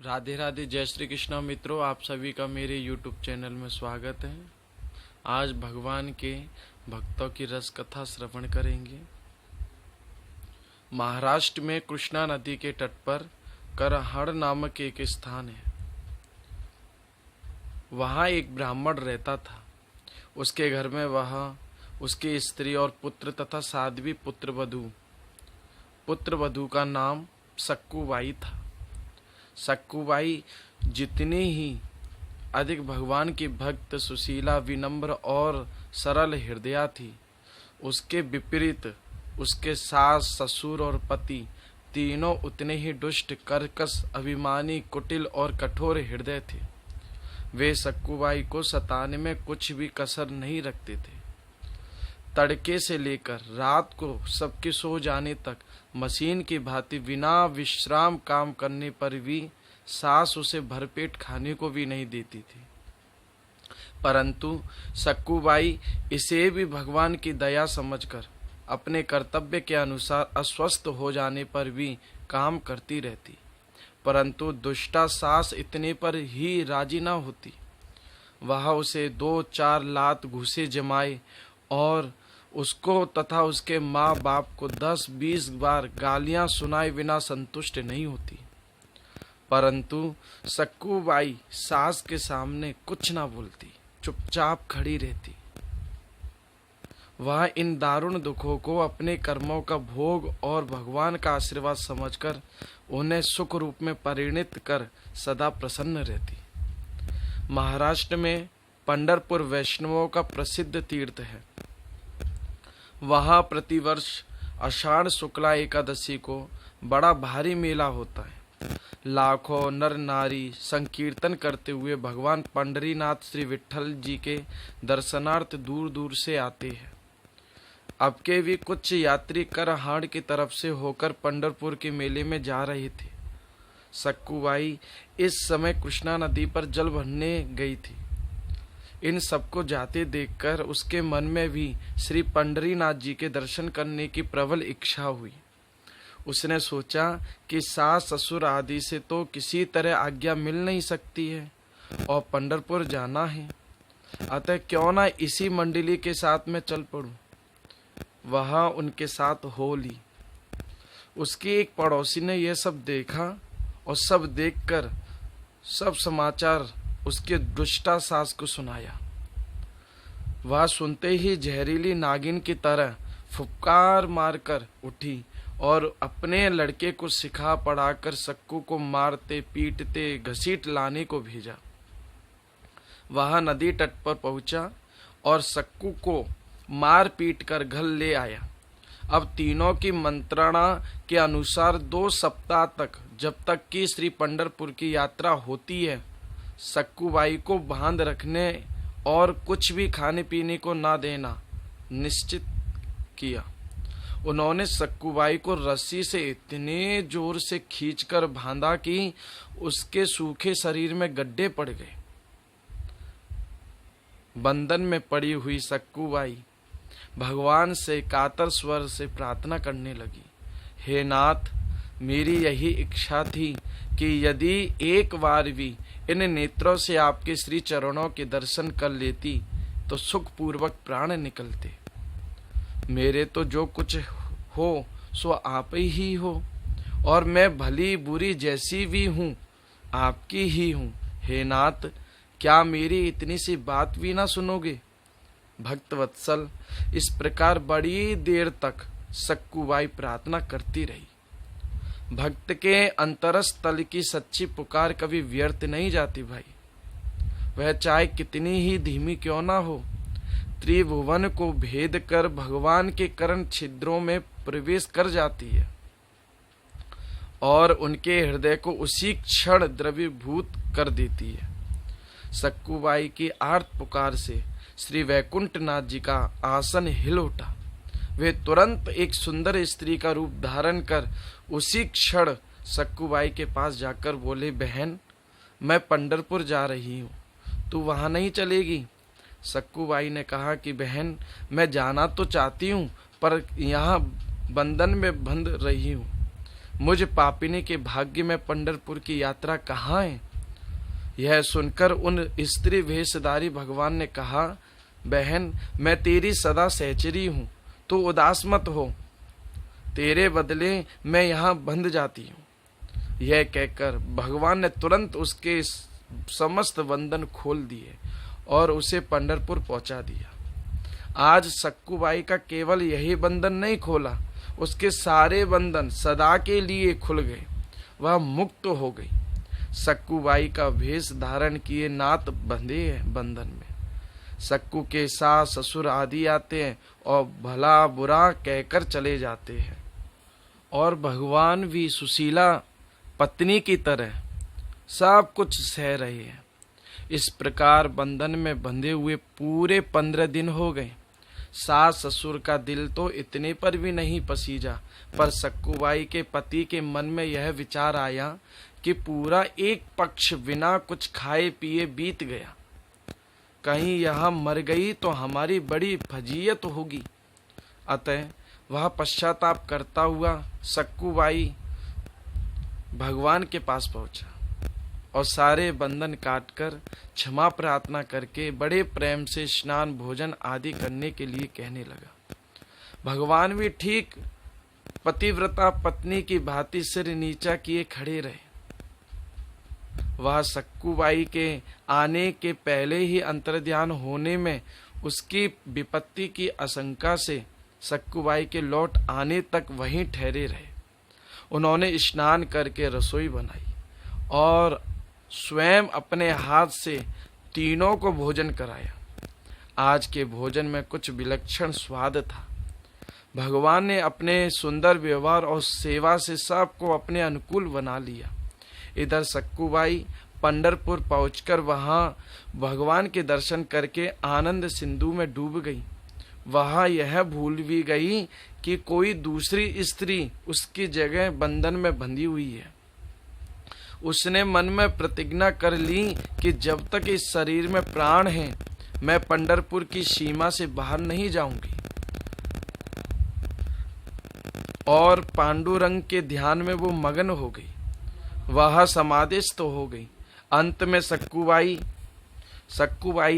राधे राधे, जय श्री कृष्ण मित्रों। आप सभी का मेरे YouTube चैनल में स्वागत है। आज भगवान के भक्तों की रस कथा श्रवण करेंगे। महाराष्ट्र में कृष्णा नदी के तट पर करहड़ नामक एक स्थान है। वहाँ एक ब्राह्मण रहता था। उसके घर में वह, उसकी स्त्री और पुत्र तथा साध्वी पुत्रवधू का नाम सक्कुबाई था। सक्कुबाई जितनी ही अधिक भगवान की भक्त, सुशीला, विनम्र और सरल हृदया थी, उसके विपरीत उसके सास, ससुर और पति तीनों उतने ही दुष्ट, कर्कश, अभिमानी, कुटिल और कठोर हृदय थे। वे सक्कुबाई को सताने में कुछ भी कसर नहीं रखते थे। तड़के से लेकर रात को सबके सो जाने तक मशीन की भांति बिना विश्राम काम करने पर भी सास उसे भरपेट खाने को भी नहीं देती थी। परंतु सक्कुबाई इसे भी भगवान की दया समझकर अपने कर्तव्य के अनुसार अस्वस्थ हो जाने पर भी काम करती रहती। परंतु दुष्टा सास इतने पर ही राजी न होती। वह उसे 2-4 लात घूसे जमाए और उसको तथा उसके माँ बाप को 10-20 बार गालियां सुनाए बिना संतुष्ट नहीं होती। परंतु सक्कुबाई सास के सामने कुछ ना बोलती, चुपचाप खड़ी रहती। वह इन दारुण दुखों को अपने कर्मों का भोग और भगवान का आशीर्वाद समझकर उन्हें सुख रूप में परिणित कर सदा प्रसन्न रहती। महाराष्ट्र में पंढरपुर वैष्णवों का प्रसिद्ध तीर्थ है। वहाँ प्रतिवर्ष आषाढ़ शुक्ला एकादशी को बड़ा भारी मेला होता है। लाखों नर नारी संकीर्तन करते हुए भगवान पंढरीनाथ श्री विठ्ठल जी के दर्शनार्थ दूर दूर से आते हैं। अब के भी कुछ यात्री करहाड़ की तरफ से होकर पंढरपुर के मेले में जा रहे थे। सक्कुबाई इस समय कृष्णा नदी पर जल भरने गई थी। इन सबको जाते देखकर उसके मन में भी श्री पंढरीनाथ जी के दर्शन करने की प्रबल इच्छा हुई। उसने सोचा कि सास, ससुर आदि से तो किसी तरह आज्ञा मिल नहीं सकती है और पंढरपुर जाना है, अतः क्यों ना इसी मंडली के साथ में चल पड़ूं। वह उनके साथ हो ली। उसकी एक पड़ोसी ने यह सब देखा और सब देखकर सब समाचार उसके दुष्टा सास को सुनाया। वह सुनते ही जहरीली नागिन की तरह फुफकार मारकर उठी और अपने लड़के को सिखा पढ़ाकर सक्कू को मारते, पीटते, घसीट लाने को भेजा। वह नदी तट पर पहुंचा और सक्कू को मार पीट कर घर ले आया। अब तीनों की मंत्रणा के अनुसार 2 सप्ताह तक, जब तक कि श्री पंढरपुर की यात्रा होती है, सक्कुबाई को बांध रखने और कुछ भी खाने पीने को ना देना निश्चित किया। उन्होंने सक्कुबाई को रस्सी से इतने जोर से खींचकर बांधा कि उसके सूखे शरीर में गड्ढे पड़ गए। बंधन में पड़ी हुई सक्कुबाई भगवान से कातर स्वर से प्रार्थना करने लगी, हे नाथ, मेरी यही इच्छा थी कि यदि एक बार भी इन नेत्रों से आपके श्री चरणों के दर्शन कर लेती तो सुख पूर्वक प्राण निकलते। मेरे तो जो कुछ हो सो आप ही हो और मैं भली बुरी जैसी भी हूँ आपकी ही हूँ। हे नाथ, क्या मेरी इतनी सी बात भी ना सुनोगे? भक्त वत्सल, इस प्रकार बड़ी देर तक सक्कुबाई प्रार्थना करती रही। भक्त के अंतरस्थल की सच्ची पुकार कभी व्यर्थ नहीं जाती भाई। वह चाहे कितनी ही धीमी क्यों ना हो, त्रिभुवन को भेद कर भगवान के कर्ण छिद्रों में प्रवेश कर जाती है और उनके हृदय को उसी क्षण द्रवीभूत कर देती है। सक्कुबाई की आर्त पुकार से श्री वैकुंठनाथ जी का आसन हिल उठा। वे तुरंत एक सुंदर स्त्री का रूप धारण कर उसी क्षण सक्कुबाई के पास जाकर बोले, बहन, मैं पंढरपुर जा रही हूँ, तू वहाँ नहीं चलेगी? सक्कुबाई ने कहा कि बहन, मैं जाना तो चाहती हूँ पर यहाँ बंधन में बंध रही हूँ। मुझ पापिनी के भाग्य में पंढरपुर की यात्रा कहाँ है। यह सुनकर उन स्त्री वेशधारी भगवान ने कहा, बहन, मैं तेरी सदा सहचरी हूँ, तू उदास मत हो, तेरे बदले मैं यहाँ बंध जाती हूँ। यह कहकर भगवान ने तुरंत उसके समस्त बंधन खोल दिए और उसे पंढरपुर पहुंचा दिया। आज सक्कूबाई का केवल यही बंधन नहीं खोला, उसके सारे बंधन सदा के लिए खुल गए, वह मुक्त हो गई। सक्कूबाई का वेश धारण किए नात बंधे हैं बंधन में। सक्कू के सास ससुर आदि आते हैं और भला बुरा कहकर चले जाते हैं, और भगवान भी सुशीला पत्नी की तरह सब कुछ सह रहे हैं। इस प्रकार बंधन में बंधे हुए पूरे 15 दिन हो गए। सास ससुर का दिल तो इतने पर भी नहीं पसीजा, पर सक्कूबाई के पति के मन में यह विचार आया कि पूरा एक पक्ष बिना कुछ खाए पिए बीत गया, कहीं यह मर गई तो हमारी बड़ी फजीयत होगी। अतः वह पश्चाताप करता हुआ सक्कूबाई भगवान के पास पहुंचा और सारे बंधन काटकर क्षमा प्रार्थना करके बड़े प्रेम से स्नान भोजन आदि करने के लिए कहने लगा। भगवान भी ठीक पतिव्रता पत्नी की भांति सिर नीचा किए खड़े रहे। वह सक्कूबाई के आने के पहले ही अंतर्ध्यान होने में उसकी विपत्ति की आशंका से सक्कूबाई के लौट आने तक वहीं ठहरे रहे। उन्होंने स्नान करके रसोई बनाई और स्वयं अपने हाथ से तीनों को भोजन कराया। आज के भोजन में कुछ विलक्षण स्वाद था। भगवान ने अपने सुंदर व्यवहार और सेवा से सबको अपने अनुकूल बना लिया। इधर सक्कूबाई पंढरपुर पहुंचकर वहां भगवान के दर्शन करके आनंद सिंधु में डूब गई। वहां यह भूल भी गई कि कोई दूसरी स्त्री उसकी जगह बंधन में बंधी हुई है। उसने मन में प्रतिज्ञा कर ली कि जब तक इस शरीर में प्राण है मैं पंढरपुर की सीमा से बाहर नहीं जाऊंगी, और पांडुरंग के ध्यान में वो मगन हो गई। वह समाधिस्थ हो गई। अंत में सक्कूबाई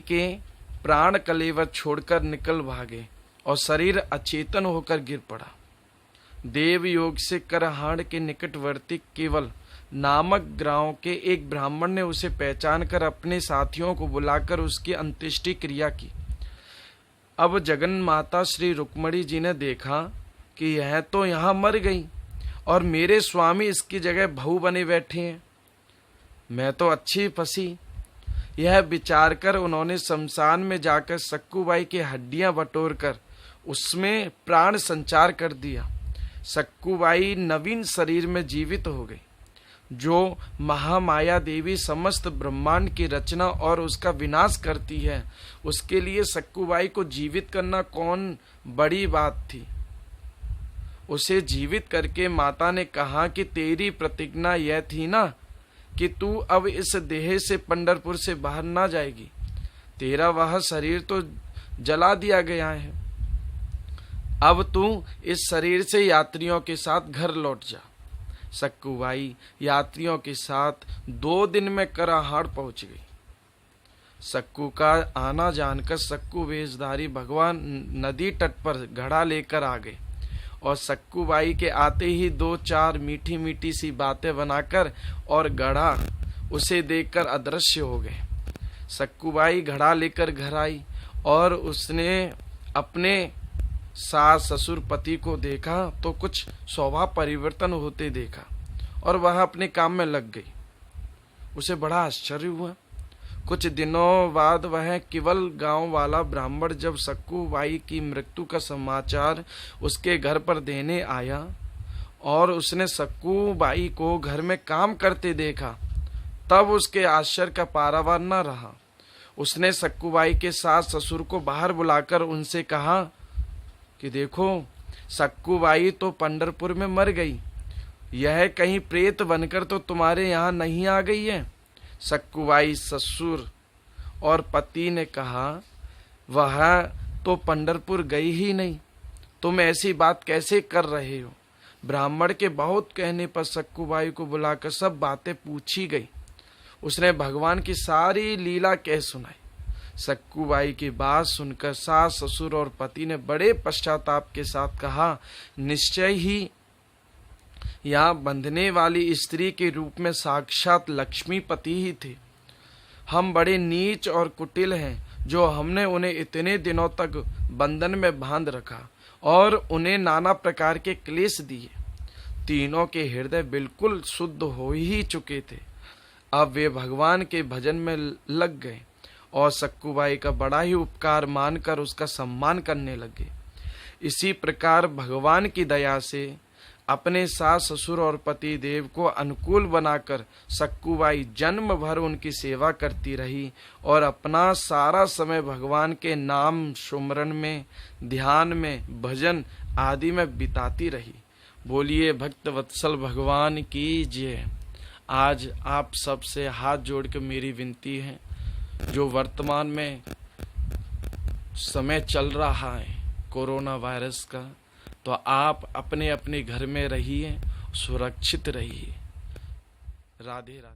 के प्राण कलेवर छोड़कर निकल भागे और शरीर अचेतन होकर गिर पड़ा। देव योग से करहाड़ के निकटवर्ती केवल नामक गांव के एक ब्राह्मण ने उसे पहचान कर अपने साथियों को बुलाकर उसकी अंत्येष्टि क्रिया की। अब जगन माता श्री रुक्मणी जी ने देखा कि यह तो यहाँ मर गई और मेरे स्वामी इसकी जगह बहू बने बैठे हैं, मैं तो अच्छी फंसी। यह विचार कर उन्होंने शमशान में जाकर सक्कूबाई की हड्डियां बटोरकर उसमें प्राण संचार कर दिया। सक्कूबाई नवीन शरीर में जीवित हो गई। जो महामाया देवी समस्त ब्रह्मांड की रचना और उसका विनाश करती है, उसके लिए सक्कूबाई को जीवित करना कौन बड़ी बात थी। उसे जीवित करके माता ने कहा कि तेरी प्रतिज्ञा यह थी ना कि तू अब इस देह से पंढरपुर से बाहर ना जाएगी, तेरा वह शरीर तो जला दिया गया है, अब तू इस शरीर से यात्रियों के साथ घर लौट जा। सक्कूबाई यात्रियों के साथ 2 दिन में कराहाड़ पहुंच गई। सक्कू का आना जानकर सक्कू वेशधारी भगवान नदी तट पर घड़ा लेकर आ गए और सक्कूबाई के आते ही 2-4 मीठी मीठी सी बातें बनाकर और घड़ा उसे देखकर अदृश्य हो गए। सक्कूबाई घड़ा लेकर घर आई और उसने अपने सास ससुर पति को देखा तो कुछ स्वभाव परिवर्तन होते देखा और वह अपने काम में लग गई। उसे बड़ा आश्चर्य हुआ। कुछ दिनों बाद वह केवल गांव वाला ब्राह्मण जब सक्कूबाई की मृत्यु का समाचार उसके घर पर देने आया और उसने सक्कूबाई को घर में काम करते देखा, तब उसके आश्चर्य का पारावार न रहा। उसने सक्कूबाई के सास ससुर को बाहर बुलाकर उनसे कहा कि देखो, सक्कूबाई तो पंढरपुर में मर गई, यह कहीं प्रेत बनकर तो तुम्हारे यहाँ नहीं आ गई है। सक्कूबाई ससुर और पति ने कहा, वह तो पंढरपुर गई ही नहीं, तुम ऐसी बात कैसे कर रहे हो। ब्राह्मण के बहुत कहने पर सक्कुबाई को बुलाकर सब बातें पूछी गई। उसने भगवान की सारी लीला कह सुनाई। सक्कुबाई की बात सुनकर सास, ससुर और पति ने बड़े पश्चाताप के साथ कहा, निश्चय ही यहाँ बंधने वाली स्त्री के रूप में साक्षात लक्ष्मीपति ही थे। हम बड़े नीच और कुटिल हैं जो हमने उन्हें इतने दिनों तक बंधन में बांध रखा और उन्हें नाना प्रकार के क्लेश दिए। तीनों के हृदय बिल्कुल शुद्ध हो ही चुके थे। अब वे भगवान के भजन में लग गए और सक्कुबाई का बड़ा ही उपकार मानकर उसका सम्मान करने लगे। इसी प्रकार भगवान की दया से अपने सास, ससुर और पति देव को अनुकूल बनाकर सक्कुबाई जन्म भर उनकी सेवा करती रही और अपना सारा समय भगवान के नाम सुमरन में, ध्यान में, भजन आदि में बिताती रही। बोलिए भक्त वत्सल भगवान की जय। आज आप सबसे हाथ जोड़ के मेरी विनती है, जो वर्तमान में समय चल रहा है कोरोना वायरस का, तो आप अपने अपने घर में रहिए, सुरक्षित रहिए। राधे राधे।